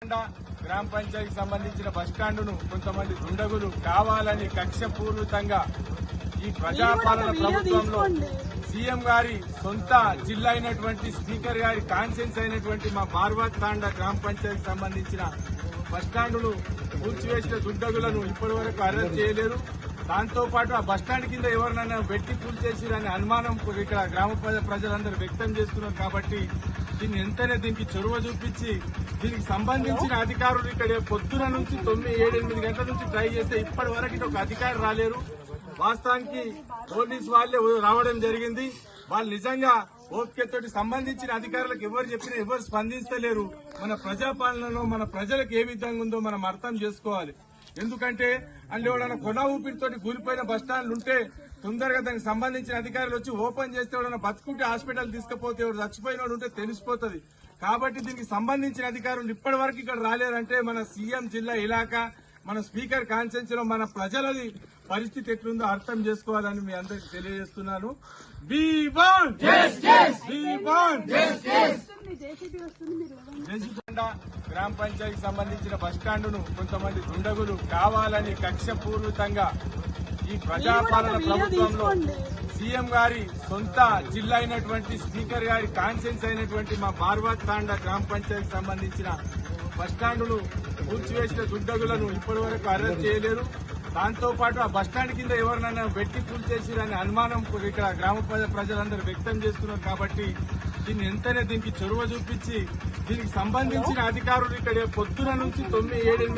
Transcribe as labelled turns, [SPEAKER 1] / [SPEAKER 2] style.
[SPEAKER 1] గ్రామ పంచాయతీకి సంబంధించిన బస్టాండును కొంతమంది దుండగులు కావాలని కక్షపూర్వకంగా ఈ ప్రజాపాలన ప్రభుత్వంలో సీఎం గారి సొంత జిల్లా అయినటువంటి స్పీకర్ గారి కాన్సెన్స్ అయినటువంటి మా బార్వాత్ తాండా గ్రామ పంచాయతీకి సంబంధించిన బస్టాండును కూల్చివేసిన దుండగులను ఇప్పటి వరకు అరెస్ట్ చేయలేరు. దాంతో పాటు ఆ బస్టాండ్ కింద ఎవరినైనా వెట్టి కూల్చేసిరనే అనుమానం ఇక్కడ గ్రామ ప్రజలందరూ వ్యక్తం చేస్తున్నారు. కాబట్టి దీన్ని వెంటనే దీనికి చొరవ చూపించి దీనికి సంబంధించిన అధికారులు ఇక్కడ పొద్దున నుంచి 9-8 గంటల నుంచి ట్రై చేస్తే ఇప్పటి వరకు ఒక అధికారి రాలేరు. వాస్తవానికి పోలీసు వాళ్లే రావడం జరిగింది. వాళ్ళు నిజంగా ఓపికతోటి సంబంధించిన అధికారులకు ఎవరు చెప్పినా ఎవరు స్పందించలేరు. మన ప్రజాపాలనలో మన ప్రజలకు ఏ విధంగా ఉందో మనం అర్థం చేసుకోవాలి. ఎందుకంటే అందులో ఎవరైనా కొన ఊపిరితోటి కూలిపోయిన బస్టాండ్లు ఉంటే తొందరగా దానికి సంబంధించిన అధికారులు వచ్చి ఓపెన్ చేస్తే ఎవరైనా బతుకుంటే హాస్పిటల్ తీసుకుపోతే ఎవరు చచ్చిపోయిన ఉంటే తెలిసిపోతుంది. కాబట్టి దీనికి సంబంధించిన అధికారులు ఇప్పటి వరకు ఇక్కడ రాలేరంటే మన సీఎం జిల్లా ఇలాకా మన స్పీకర్ కాన్ఫరెన్స్ లో మన ప్రజలది పరిస్థితి ఎట్లుందో అర్థం చేసుకోవాలని మీ అందరికి తెలియజేస్తున్నాను. గ్రామ పంచాయతీకి సంబంధించిన బస్టాండును కొంతమంది దుండగులు కావాలని కక్షపూర్వకంగా ఈ ప్రజాపాలన ప్రభుత్వంలో సీఎం గారి సొంత జిల్లా అయినటువంటి స్పీకర్ గారి కాన్సెన్స్ అయినటువంటి మా బార్వాత్ తాండా గ్రామ పంచాయతీకి సంబంధించిన బస్టాండును కూల్చివేసిన దుండగులను ఇప్పటి వరకు అరెస్ట్ చేయలేరు. దాంతో పాటు ఆ బస్టాండ్ కింద ఎవరినైనా వెట్టి కూల్చేసిరనే అనుమానం ఇక్కడ గ్రామ ప్రజలందరూ వ్యక్తం చేస్తున్నారు. కాబట్టి దీన్ని వెంటనే దీనికి చొరవ చూపించి దీనికి సంబంధించిన అధికారులు ఇక్కడ పొద్దున నుంచి 9-8